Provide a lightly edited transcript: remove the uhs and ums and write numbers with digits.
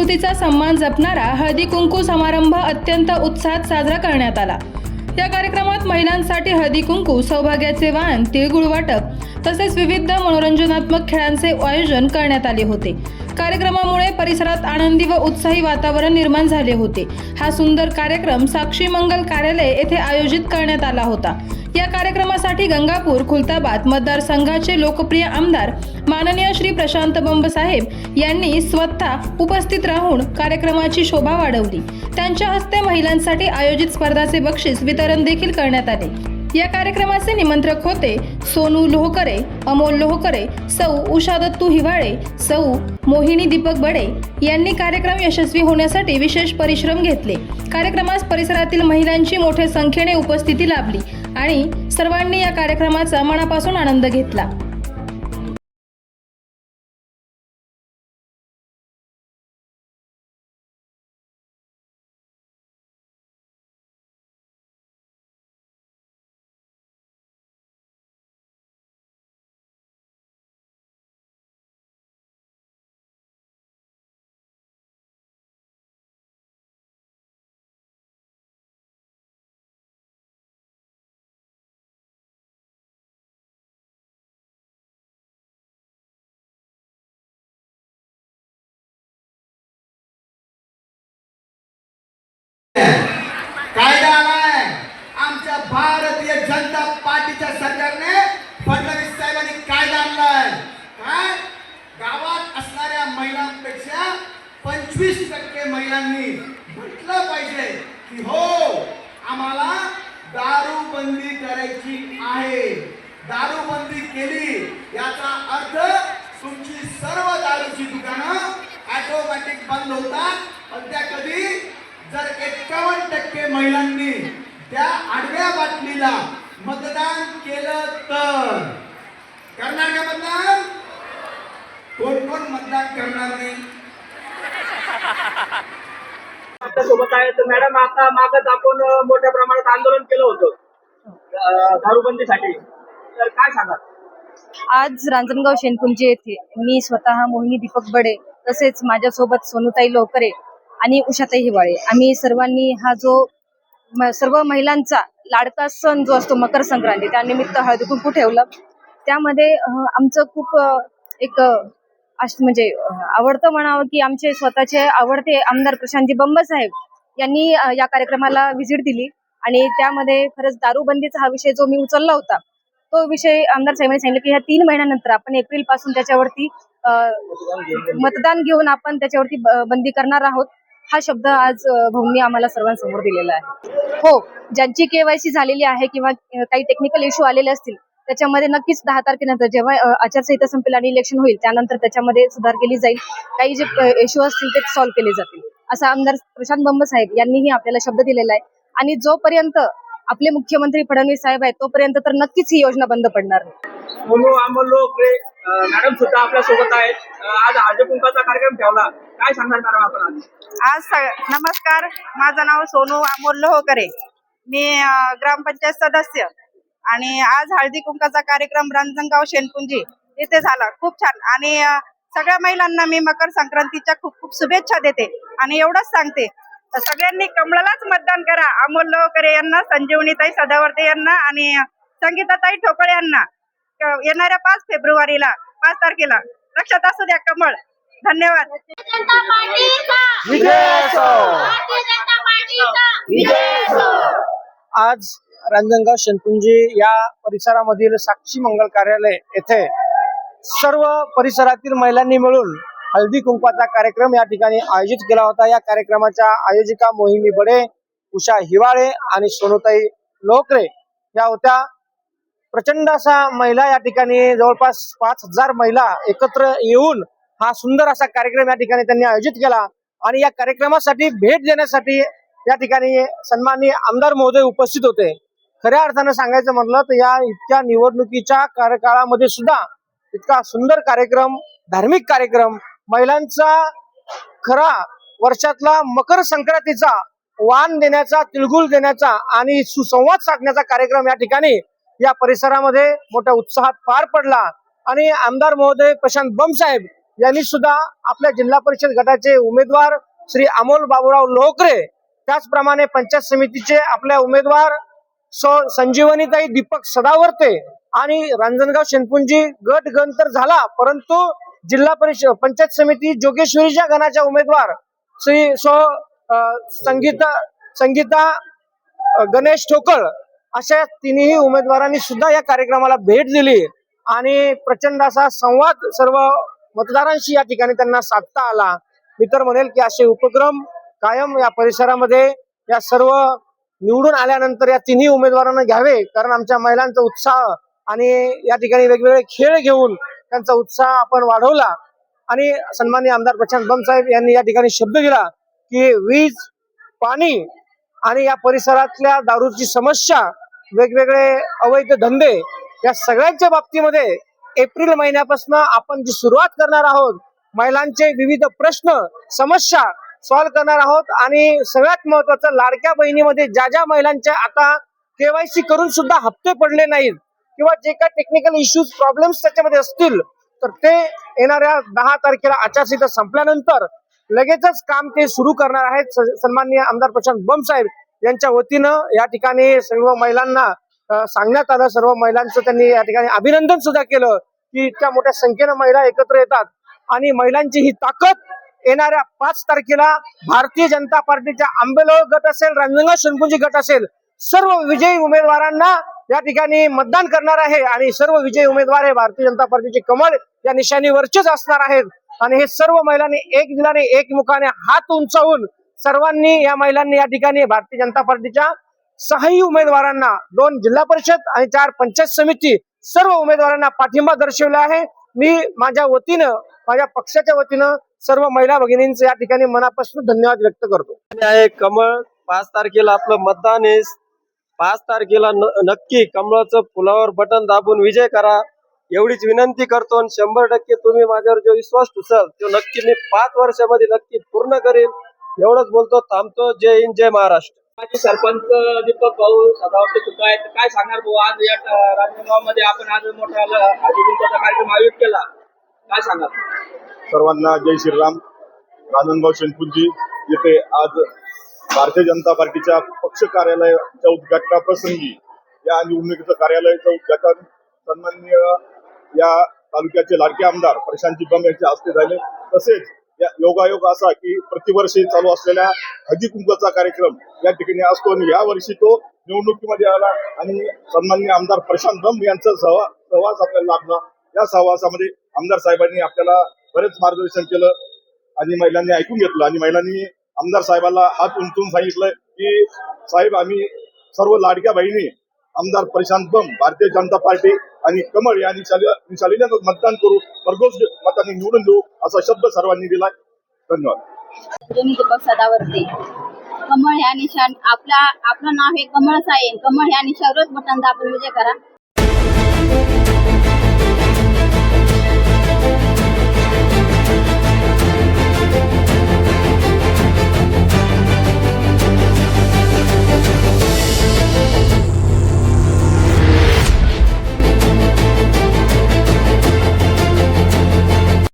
संस्कृतीचा सन्मान जपणारा हळदी कुंकू समारंभ अत्यंत उत्साहात साजरा करण्यात आला। या कार्यक्रमात महिलांसाठी हळदी कुंकू, सौभाग्याचे वाण, तिळगुळ वाटप तसेच विविध मनोरंजनात्मक खेळांचे आयोजन करण्यात आले होते। कार्यक्रमामुळे परिसरात आनंदी व उत्साही वातावरण निर्माण झाले होते। हा सुंदर कार्यक्रम साक्षी मंगल कार्यालय येथे आयोजित करण्यात आला होता। या कार्यक्रमासाठी गंगापूर खुलताबाद मतदारसंघाचे लोकप्रिय आमदार माननीय श्री प्रशांत बंब साहेब यांनी स्वतः उपस्थित राहून कार्यक्रमाची शोभा वाढवली। त्यांच्या हस्ते महिलांसाठी आयोजित स्पर्धाचे बक्षीस वितरण देखील करण्यात आले। या कार्यक्रमाचे निमंत्रक होते सोनू लोहकरे, अमोल लोहकरे, सौ उषा दत्तू हिवाळे, सौ मोहिनी दीपक बडे यांनी कार्यक्रम यशस्वी होण्यासाठी विशेष परिश्रम घेतले। कार्यक्रमास परिसरातील महिलांची मोठ्या संख्येने उपस्थिती लाभली आणि सर्वांनी या कार्यक्रमाचा मनापासून आनंद घेतला। कायदा आलाय आमच्या भारतीय जनता पार्टीच्या सरकारने, फडणवीस साहेबांनी कायदा आणलाय। काय गावात असणाऱ्या महिलांपेक्षा 25% महिलांनी म्हटलं पाहिजे की हो आम्हाला दारूबंदी करायची आहे। दारूबंदी केली याचा अर्थ तुमची सर्व दारूची दुकानं ऑटोमॅटिक बंद होतात। पण त्या कधी जर 51% महिलांनी त्या आडव्या बाटलीला मतदान केलं तर करणार का मतदान? कोण कोण मतदान करणार नाही? आता सोबत आहे तर मॅडम, आता मागच आपण मोठ्या प्रमाणात आंदोलन केलं होतं दारूबंदीसाठी, तर काय सांगा? आज रांजणगाव शेनपुंजी येथे मी स्वतः मोहिनी दीपक बडे तसेच माझ्यासोबत सोनूताई लोहकरे आणि उषाताई हिवाळे आम्ही सर्वांनी हा जो सर्व महिलांचा लाडका सण जो असतो मकर संक्रांती, त्यानिमित्त हळदी कुंकू ठेवलं। त्यामध्ये आमचं खूप एक म्हणजे आवडतं म्हणावं की आमचे स्वतःचे आवडते आमदार प्रशांतजी बंब साहेब यांनी या कार्यक्रमाला व्हिजिट दिली आणि त्यामध्ये खरंच दारूबंदीचा हा विषय जो मी उचलला होता तो विषय आमदार साहेबांनी सांगितलं की ह्या 3 महिन्यानंतर आपण एप्रिल पासून त्याच्यावरती मतदान घेऊन आपण त्याच्यावरती बंदी करणार आहोत। हा शब्द आज भाऊंनी आम्हाला सर्वांसमोर दिलेला आहे। हो, ज्यांची केवायसी झालेली आहे किंवा काही टेक्निकल इश्यू आलेले असतील त्याच्यामध्ये नक्कीच 10 तारखेनंतर जेव्हा आचारसंहिता संपेल आणि इलेक्शन होईल त्यानंतर त्याच्यामध्ये सुधार केली जाईल। काही जे इश्यू असतील ते सॉल्व्ह केले जातील असं आमदार प्रशांत बंब साहेब यांनीही आपल्याला शब्द दिलेला आहे। आणि जोपर्यंत आपले मुख्यमंत्री फडणवीस साहेब आहेत तोपर्यंत तर नक्कीच ही योजना बंद पडणार नाही। सोनू अमोल लोहकरे मॅडम सुद्धा आपल्या सोबत आहेत। आज हळदी कुंकवाचा कार्यक्रम ठेवला, काय सांगणार मॅडम आपण? आज नमस्कार, माझं नाव सोनू अमोल लोहकरे, मी ग्रामपंचायत सदस्य आणि आज हळदी कुंकाचा कार्यक्रम रांजणगाव शेनपुंजी येथे झाला। खूप छान आणि सगळ्या महिलांना मी मकर संक्रांतीच्या खूप खूप शुभेच्छा देते आणि एवढंच सांगते सगळ्यांनी कमळालाच मतदान करा। अमोल लोहकरे यांना, संजीवनीताई सदावर्ते यांना आणि संगीताताई ठोकळे यांना येणाऱ्या 5 फेब्रुवारीला 5 तारखेला लक्षात असू द्या कमळ। धन्यवाद। आज रांजणगाव शेनपुंजी या परिसरामधील साक्षी मंगल कार्यालय येथे सर्व परिसरातील महिलांनी मिळून हळदी कुंकवाचा कार्यक्रम या ठिकाणी आयोजित केला होता। या कार्यक्रमाच्या आयोजिका मोहिनी बडे, उषा हिवाळे आणि सोनूताई लोहकरे या होत्या। प्रचंड असा महिला या ठिकाणी जवळपास 5000 महिला एकत्र येऊन हा सुंदर असा कार्यक्रम या ठिकाणी त्यांनी आयोजित केला आणि या कार्यक्रमासाठी भेट देण्यासाठी या ठिकाणी सन्माननीय आमदार महोदय उपस्थित होते। खऱ्या अर्थानं सांगायचं म्हटलं तर या इतक्या निवडणुकीच्या कार्यकाळामध्ये सुद्धा इतका सुंदर कार्यक्रम, धार्मिक कार्यक्रम, महिलांचा खरा वर्षातला मकर संक्रांतीचा वाण देण्याचा, तिळगुळ देण्याचा आणि सुसंवाद साधण्याचा कार्यक्रम या ठिकाणी या परिसरामध्ये मोठ्या उत्साहात पार पडला आणि आमदार महोदय प्रशांत बंब साहेब यांनी सुद्धा आपल्या जिल्हा परिषद गटाचे उमेदवार श्री अमोल बाबूराव लोहकरे, त्याचप्रमाणे पंचायत समितीचे आपल्या उमेदवार संजीवनीताई दीपक सदावर्ते आणि रांजणगाव शेनपुंजी गट गण तर झाला, परंतु जिल्हा परिषद पंचायत समिती जोगेश्वरीच्या गणाच्या उमेदवार श्री संगीता गणेश ठोकळ अशा तिन्ही उमेदवारांनी सुद्धा या कार्यक्रमाला भेट दिली आणि प्रचंड असा संवाद सर्व मतदारांशी या ठिकाणी त्यांना साधता आला. मी तर म्हणेल की असे उपक्रम कायम या परिसरामध्ये या सर्व निवडून आल्यानंतर या तिन्ही उमेदवारांना घ्यावे, कारण आमच्या महिलांचा उत्साह आणि या ठिकाणी वेगवेगळे खेळ घेऊन त्यांचा उत्साह आपण वाढवला. आणि सन्माननीय आमदार प्रशांत बंब साहेब यांनी या ठिकाणी शब्द दिला की वीज, पाणी आणि या परिसरातल्या दारूची समस्या, वेगवेगळे अवैध धंदे या सगळ्यांच्या बाबतीमध्ये एप्रिल महिन्यापासून आपण जी सुरुवात करणार आहोत, महिलांचे विविध प्रश्न समस्या सॉल्व्ह करणार आहोत. आणि सगळ्यात महत्वाचं, लाडक्या बहिणीमध्ये ज्या महिलांच्या आता केवायसी करून सुद्धा हप्ते पडले नाहीत किंवा जे काही टेक्निकल इश्यूज प्रॉब्लेम्स त्याच्यामध्ये असतील, तर ते येणाऱ्या 10 तारखेला आचारसंहिता संपल्यानंतर लगेचच काम ते सुरू करणार आहेत. सन्माननीय आमदार प्रशांत बंब साहेब यांच्या वतीनं या ठिकाणी सर्व महिलांना सांगण्यात आलं. सर्व महिलांचं त्यांनी या ठिकाणी अभिनंदन सुद्धा केलं की इतक्या मोठ्या संख्येनं महिला एकत्र येतात आणि महिलांची ही ताकद येणाऱ्या 5 तारखेला भारतीय जनता पार्टीच्या आंबेलोह गट असेल, रांजणगाव शेनपुंजी गट असेल, सर्व विजयी उमेदवारांना या ठिकाणी मतदान करणार आहे आणि सर्व विजयी उमेदवार हे भारतीय जनता पार्टीचे कमळ या निशाणीवरचेच असणार आहेत. आणि हे सर्व महिलांनी एक दिलाने एक मुखाने हात उंचावून सर्वांनी या महिलांनी या ठिकाणी भारतीय जनता पार्टीच्या 6 उमेदवारांना, 2 जिल्हा परिषद आणि 4 पंचायत समिती सर्व उमेदवारांना पाठिंबा दर्शवला आहे. मी माझ्या वतीनं, माझ्या पक्षाच्या वतीनं सर्व महिला भगिनींचे या ठिकाणी मनापासून धन्यवाद व्यक्त करतो. आहे कमळ 5 तारखेला आपलं मतदान आहे. 5 तारखेला नक्की कमळाचं फुलावर बटन दाबून विजय करा एवढीच विनंती करतो. 100% तुम्ही माझ्यावर जो विश्वास ठेवाल तो नक्की मी 5 वर्षामध्ये नक्की पूर्ण करेन एवढंच बोलतो. थांबतो. जय हिंद, जय महाराष्ट्र. माजी सरपंच दीपक भाऊ सदावर्ते सुद्धा आहेत. काय सांगणार भाऊ, आज या रांजणगाव मध्ये आपण आज मोठा हळदीकुंकवाचा कार्यक्रम आयोजित केला, काय सांगाल? सर्वांना जय श्रीराम. रांजणगाव शेनपुंजी येथे आज भारतीय जनता पार्टीच्या पक्ष कार्यालयाच्या उद्घाटनाप्रसंगी या निवडणुकीचं कार्यालयाचं उद्घाटन सन्माननीय या तालुक्याचे लाडके आमदार प्रशांत बंब यांच्या हस्ते झाले. तसेच या योगायोग असा की प्रतिवर्षी चालू असलेल्या हळदी कुंकवाचा कार्यक्रम या ठिकाणी असतो आणि या वर्षी तो निवडणुकीमध्ये आला आणि सन्माननीय आमदार प्रशांत बंब यांचा सहवास आपल्याला लाभला. या सहवासामध्ये आमदार साहेबांनी आपल्याला बरेच मार्गदर्शन केलं आणि महिलांनी ऐकून घेतलं आणि महिलांनी आमदार साहेबांना हात उंचवून सांगितलं की साहेब, आम्ही सर्व लाडक्या बहिणी आमदार प्रशांत बंब, भारतीय जनता पार्टी आणि कमळ या निशाणीला मतदान करू, भरघोस मतांनी निवडून देऊ असा शब्द सर्वांनी दिलाय. धन्यवाद. दीपक सदावर्ते. कमळ ह्या निशाण आपलं नाव हे कमळच आहे. कमळ ह्या निशावरच बटन दाबून विजय करा.